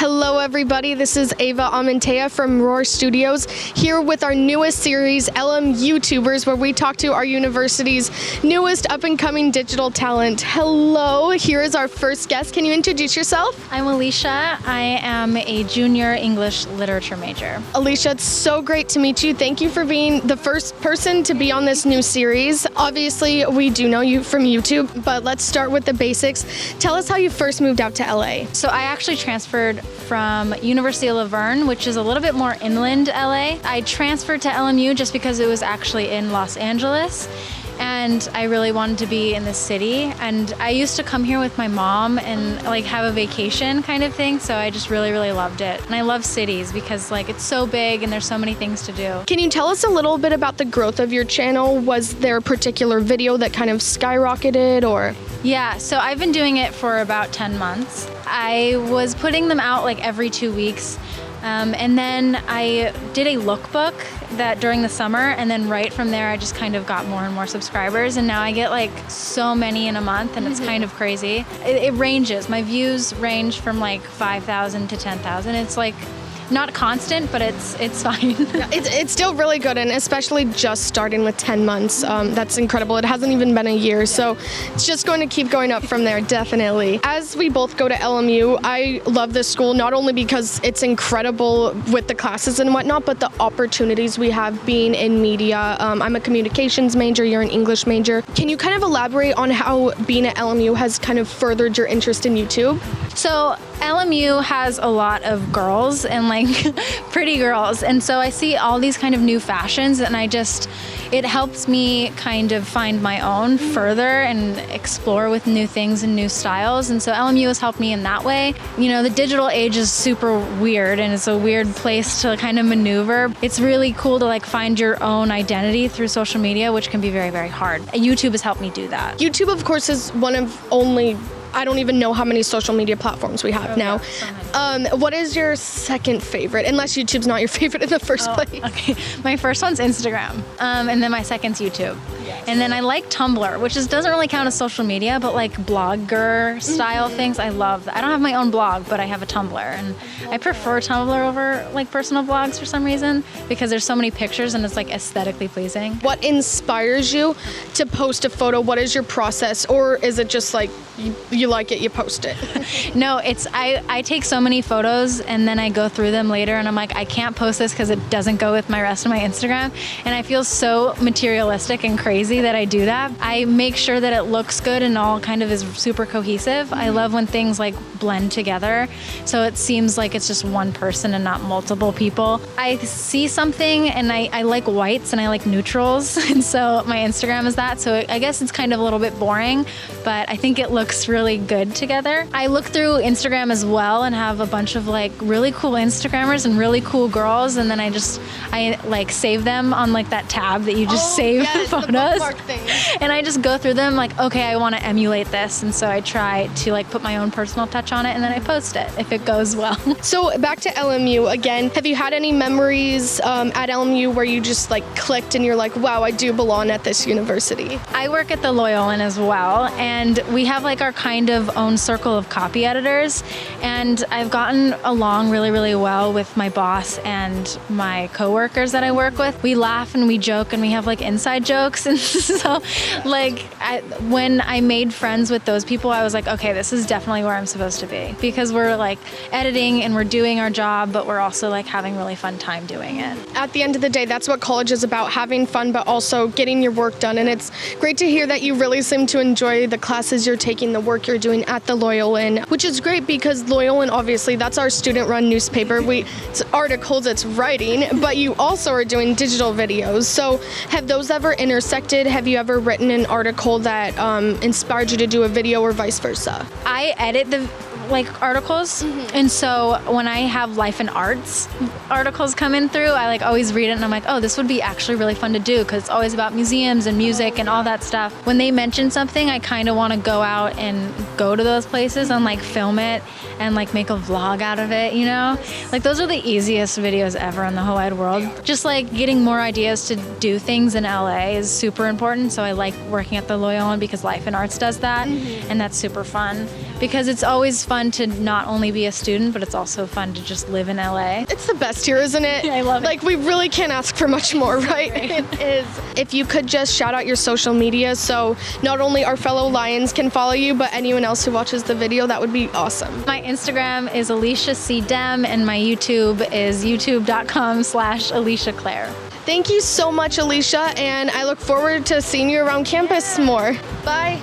Hello everybody, this is Ava Amantea from Roar Studios, here with our newest series, LMU YouTubers, where we talk to our university's newest up-and-coming digital talent. Hello, here is our first guest. Can you introduce yourself? I'm Alicia. I am a junior English literature major. Alicia, it's so great to meet you. Thank you for being the first person to be on this new series. Obviously, we do know you from YouTube, but let's start with the basics. Tell us how you first moved out to LA. So I actually transferred from University of Laverne, which is a little bit more inland LA. I transferred to LMU just because it was actually in Los Angeles, and I really wanted to be in the city. And I used to come here with my mom and like have a vacation kind of thing, so I just really loved it. And I love cities because like it's so big and there's so many things to do. Can you tell us a little bit about the growth of your channel? Was there a particular video that kind of skyrocketed, or? Yeah, so I've been doing it for about 10 months. I was putting them out like every 2 weeks. And then I did a lookbook that during the summer, and then right from there I just kind of got more and more subscribers, and now I get like so many in a month, and it's kind of crazy. It ranges. My views range from like 5,000 to 10,000. It's like not constant, but it's fine. It's still really good, and especially just starting with 10 months. That's incredible. It hasn't even been a year, so it's just going to keep going up from there, definitely. As we both go to LMU, I love this school, not only because it's incredible with the classes and whatnot, but the opportunities we have being in media. I'm a communications major, you're an English major. Can you kind of elaborate on how being at LMU has kind of furthered your interest in YouTube? So LMU has a lot of girls and like pretty girls, and so I see all these kind of new fashions, and it helps me kind of find my own further and explore with new things and new styles. And so LMU has helped me in that way. You know, the digital age is super weird, and it's a weird place to kind of maneuver. It's really cool to like find your own identity through social media, which can be very hard. YouTube has helped me do that. YouTube, of course, is one of only, I don't even know how many social media platforms we have now. What is your second favorite? Unless YouTube's not your favorite in the first place. Okay, my first one's Instagram, and then my second's YouTube. Yes. And then I like Tumblr, which doesn't really count as social media, but like blogger style things, I love that. I don't have my own blog, but I have a Tumblr, and I prefer Tumblr over like personal blogs for some reason, because there's so many pictures and it's like aesthetically pleasing. What inspires you to post a photo? What is your process? Or is it just like you like it, you post it? No, I take so many photos and then I go through them later and I'm like, I can't post this because it doesn't go with my rest of my Instagram. And I feel so materialistic and crazy that I do that. I make sure that it looks good and all kind of is super cohesive. I love when things like blend together, so it seems like it's just one person and not multiple people. I see something and I like whites and I like neutrals, and so my Instagram is that. So I guess it's kind of a little bit boring, but I think it looks really good together. I look through Instagram as well and have a bunch of like really cool Instagrammers and really cool girls, and then I like save them on like that tab that you just save photos. And I just go through them like, okay, I want to emulate this, and so I try to like put my own personal touch on it, and then I post it if it goes well. So back to LMU again, have you had any memories at LMU where you just like clicked and you're like, wow, I do belong at this university? I work at the Loyolan as well, and we have like our kind of own circle of copy editors, and I've gotten along really well with my boss and my coworkers that I work with. We laugh and we joke and we have like inside jokes, and so like when I made friends with those people, I was like, okay, this is definitely where I'm supposed to be, because we're like editing and we're doing our job, but we're also like having really fun time doing it. At the end of the day, that's what college is about, having fun, but also getting your work done. And it's great to hear that you really seem to enjoy the classes you're taking, the work you're doing at the Loyolan, which is great because Loyolan, obviously, that's our student-run newspaper. It's articles, it's writing, but you also are doing digital videos. So have those ever intersected? Have you ever written an article that inspired you to do a video, or vice versa? I edit the like articles, and so when I have life+arts articles coming through, I like always read it and I'm like, oh, this would be actually really fun to do, because it's always about museums and music and all that stuff. When they mention something, I kind of want to go out and go to those places and like film it and like make a vlog out of it, you know? Like those are the easiest videos ever in the whole wide world. Just like getting more ideas to do things in LA is super important, so I like working at the Loyolan because life+arts does that, and that's super fun. because it's always fun to not only be a student, but it's also fun to just live in LA. It's the best here, isn't it? I love it. Like, we really can't ask for much more, right? It is. If you could just shout out your social media so not only our fellow Lions can follow you, but anyone else who watches the video, that would be awesome. My Instagram is Alicia C. Dem, and my YouTube is youtube.com/Alicia Claire. Thank you so much, Alicia, and I look forward to seeing you around campus more. Bye.